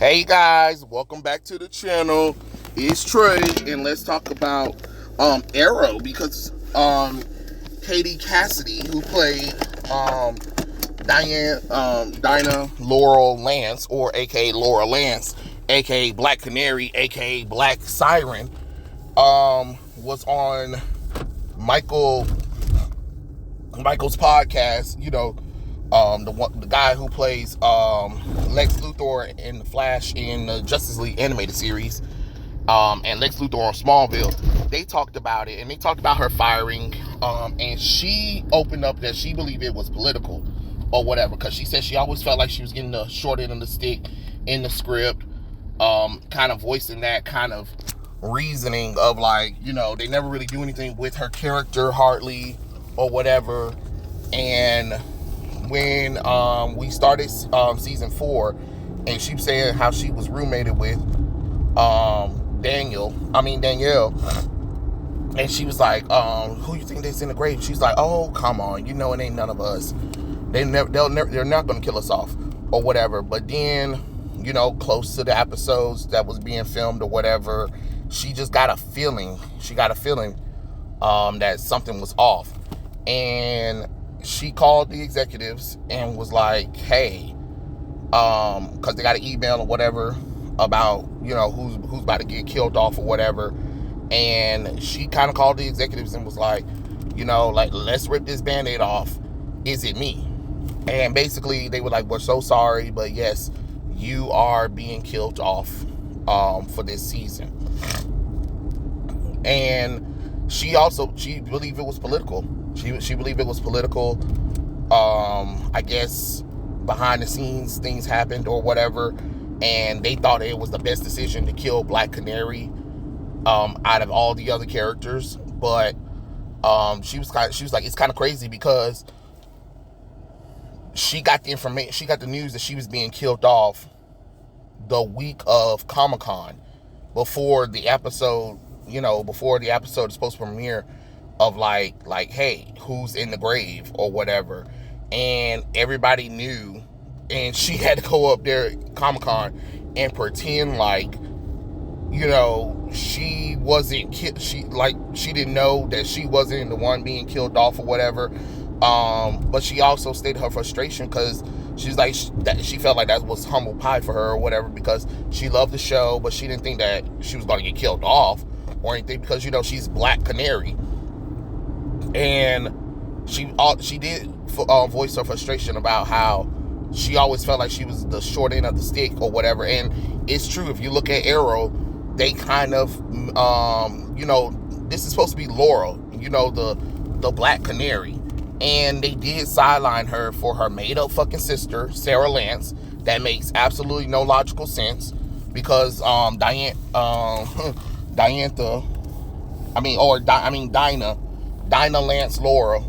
Hey guys, welcome back to the channel. It's Trey, and let's talk about Arrow because Cassidy, who played Dinah Laurel Lance, or aka Laurel Lance, aka Black Canary, aka Black Siren, was on Micheal's podcast. The guy who plays Lex Luthor in the Flash in the Justice League animated series, and Lex Luthor on Smallville. They talked about it, and they talked about her firing, and she opened up that she believed it was political or whatever, because she said she always felt like she was getting the short end of the stick in the script, kind of voicing that kind of reasoning of they never really do anything with her character hardly or whatever. And when we started season 4, and she was saying how she was roommated with Danielle, and she was like, who you think that's in the grave? She's like, oh, come on, it ain't none of us. They're not gonna kill us off or whatever. But then, close to the episodes that was being filmed or whatever, she just got a feeling. She got a feeling that something was off, and she called the executives and was like, hey, because they got an email or whatever about, who's about to get killed off or whatever. And she kind of called the executives and was like, let's rip this Band-Aid off. Is it me? And basically they were like, we're so sorry, but yes, you are being killed off for this season. And she believed it was political. She believed it was political. I guess behind the scenes things happened or whatever, and they thought it was the best decision to kill Black Canary out of all the other characters. But she was like, it's kind of crazy because she got the information, she got the news that she was being killed off the week of Comic-Con, before the episode is supposed to premiere, of like, hey, who's in the grave or whatever. And everybody knew, and she had to go up there at Comic-Con and pretend like, she wasn't she didn't know that she wasn't the one being killed off or whatever. But she also stated her frustration because she's like, that she felt like that was humble pie for her or whatever, because she loved the show, but she didn't think that she was going to get killed off or anything, because she's Black Canary. And she did voice her frustration about how she always felt like she was the short end of the stick or whatever. And it's true. If you look at Arrow, they kind of this is supposed to be Laurel, the Black Canary, and they did sideline her for her made-up fucking sister, Sarah Lance. That makes absolutely no logical sense, because Dinah Lance Laurel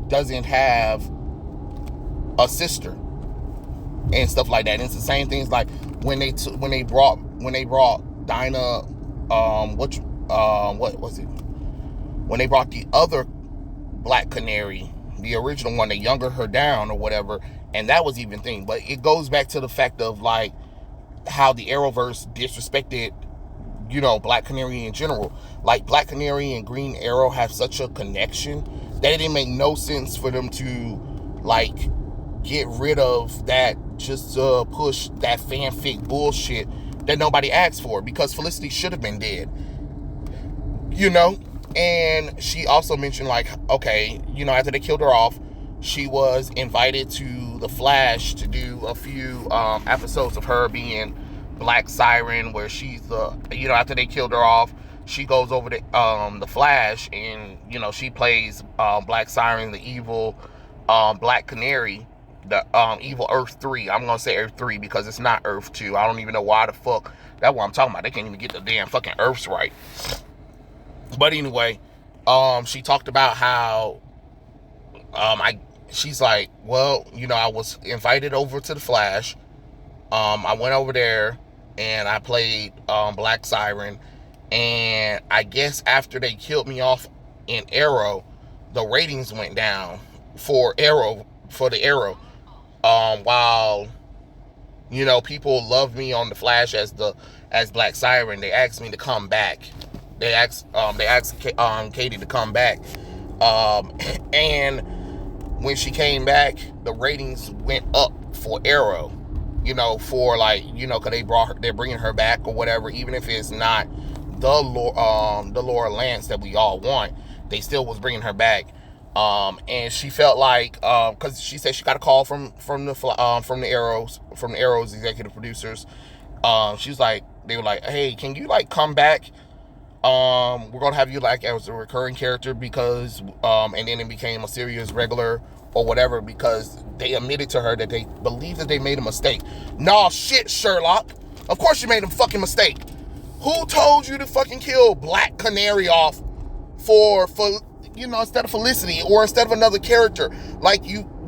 doesn't have a sister and stuff like that. And it's the same things like when they brought Dinah, what was it? When they brought the other Black Canary, the original one, they younger her down or whatever, and that was even thing. But it goes back to the fact of like how the Arrowverse disrespected Black Canary in general. Like, Black Canary and Green Arrow have such a connection that it didn't make no sense for them to get rid of that just to push that fanfic bullshit that nobody asked for, because Felicity should have been dead. And she also mentioned okay, after they killed her off, she was invited to the Flash to do a few episodes of her being Black Siren, where she's after they killed her off, she goes over to the Flash, and she plays Black Siren, the evil Black Canary, the evil Earth 3. I'm gonna say Earth 3 because it's not Earth 2. I don't even know why the fuck. That's what I'm talking about. They can't even get the damn fucking Earths right. But anyway, she talked about how she's like, well, I was invited over to the Flash. I went over there and I played Black Siren, and I guess after they killed me off in Arrow, the ratings went down for the Arrow, while People love me on the Flash as Black Siren. They asked me to come back. They asked Katie to come back. And when she came back, the ratings went up for Arrow. For because they're bringing her back or whatever, even if it's not the Laurel Lance that we all want, they still was bringing her back. And she felt like, because she said she got a call from the Arrow's executive producers. She was like, they were like, hey, can you come back? We're gonna have you as a recurring character because, and then it became a serious regular or whatever, because they admitted to her that they believe that they made a mistake. Nah, shit, Sherlock. Of course you made a fucking mistake. Who told you to fucking kill Black Canary off for instead of Felicity or instead of another character?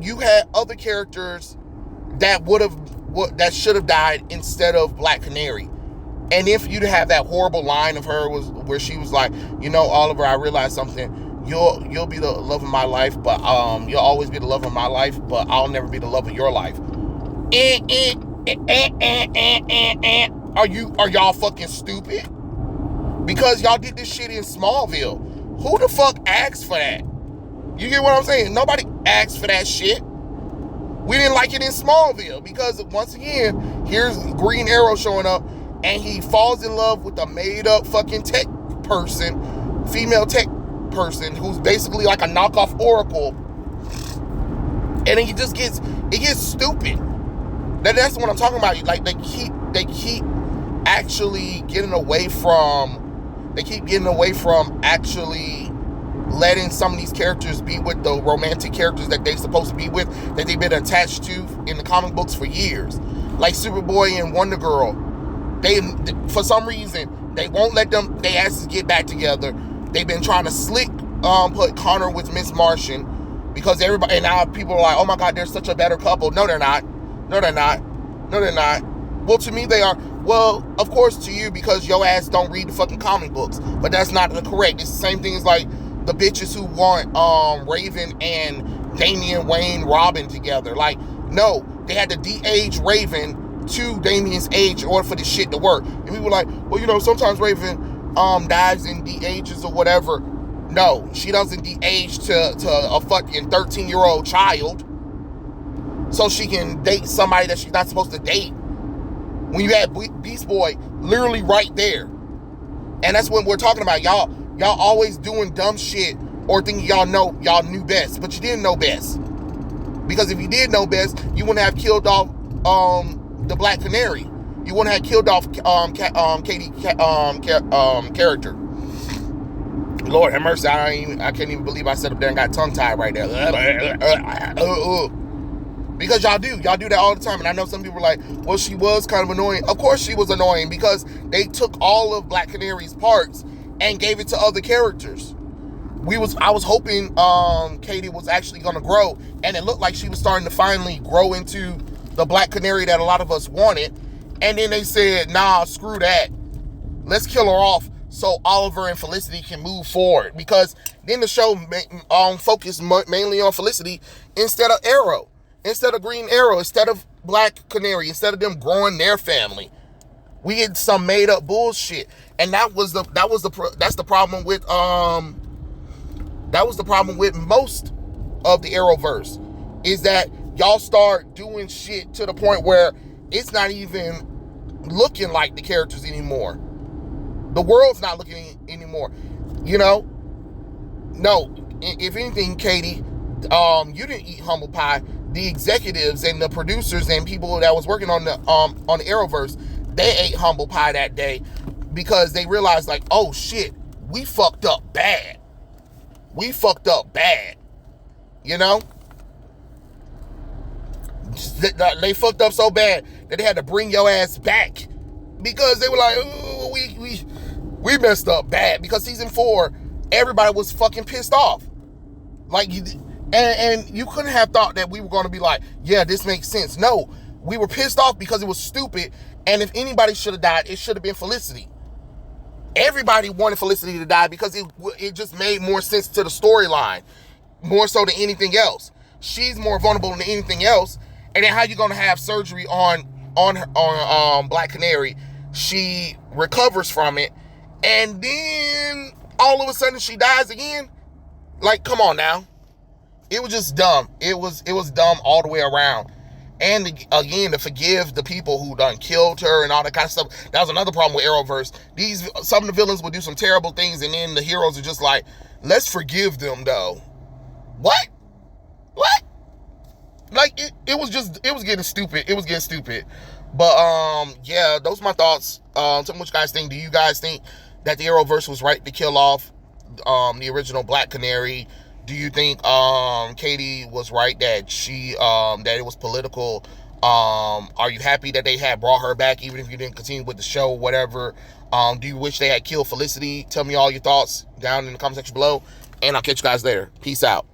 You had other characters that should have died instead of Black Canary. And if you'd have that horrible line of her where she was like, Oliver, I realized something. You'll be the love of my life, but you'll always be the love of my life, but I'll never be the love of your life. Are y'all fucking stupid? Because y'all did this shit in Smallville. Who the fuck asked for that? You get what I'm saying? Nobody asked for that shit. We didn't like it in Smallville because, once again, here's Green Arrow showing up and he falls in love with a made-up fucking tech person, female tech person who's basically like a knockoff Oracle, and it gets stupid. That's what I'm talking about. They keep actually getting away from actually letting some of these characters be with the romantic characters that they're supposed to be with, that they've been attached to in the comic books for years, like Superboy and Wonder Girl. They, for some reason, they won't let they asses get back together. They've been trying to put Connor with Miss Martian because everybody, and now people are like, oh my God, they're such a better couple. No, they're not. No, they're not. No, they're not. Well, to me, they are. Well, of course to you, because your ass don't read the fucking comic books. But that's not correct. It's the same thing as the bitches who want Raven and Damian Wayne Robin together. No, they had to de-age Raven to Damian's age in order for this shit to work. And we were like, well, sometimes Raven dies and de-ages or whatever. No, she doesn't de-age to a fucking 13-year-old child so she can date somebody that she's not supposed to date. When you had Beast Boy literally right there. And that's what we're talking about. Y'all always doing dumb shit or thinking y'all knew best, but you didn't know best. Because if you did know best, you wouldn't have killed off the Black Canary. You wouldn't have killed off Katie character. Lord have mercy, I can't even believe I sat up there and got tongue-tied right there. Because y'all do that all the time. And I know some people are like, well, she was kind of annoying. Of course she was annoying, because they took all of Black Canary's parts and gave it to other characters. I was hoping Katie was actually going to grow, and it looked like she was starting to finally grow into the Black Canary that a lot of us wanted. And then they said, nah, screw that. Let's kill her off so Oliver and Felicity can move forward. Because then the show focused mainly on Felicity instead of Arrow, instead of Green Arrow, instead of Black Canary, instead of them growing their family. We get some made up bullshit. And that's the problem with most of the Arrowverse, is that y'all start doing shit to the point where it's not even looking like the characters anymore. The world's not looking anymore. No, if anything, Katie, you didn't eat humble pie. The executives and the producers and people that was working on the Arrowverse, they ate humble pie that day, because they realized, oh shit, we fucked up bad. They fucked up so bad that they had to bring your ass back, because they were like, oh, we messed up bad, because season 4, everybody was fucking pissed off. And you couldn't have thought that we were going to be like, yeah, this makes sense. No, we were pissed off because it was stupid. And if anybody should have died, it should have been Felicity. Everybody wanted Felicity to die because it just made more sense to the storyline, more so than anything else. She's more vulnerable than anything else. And then how you going to have surgery on on Black Canary. She recovers from it, and then all of a sudden she dies again. Like, come on now. It was just dumb. It was dumb all the way around. And again, to forgive the people who done killed her and all that kind of stuff. That was another problem with Arrowverse. Some of the villains would do some terrible things, and then the heroes are just like, let's forgive them though. What? Like, it was getting stupid. It was getting stupid. But yeah, those are my thoughts. Tell me what you guys think. Do you guys think that the Arrowverse was right to kill off the original Black Canary? Do you think Katie was right that that it was political? Are you happy that they had brought her back even if you didn't continue with the show or whatever? Do you wish they had killed Felicity? Tell me all your thoughts down in the comment section below, and I'll catch you guys later. Peace out.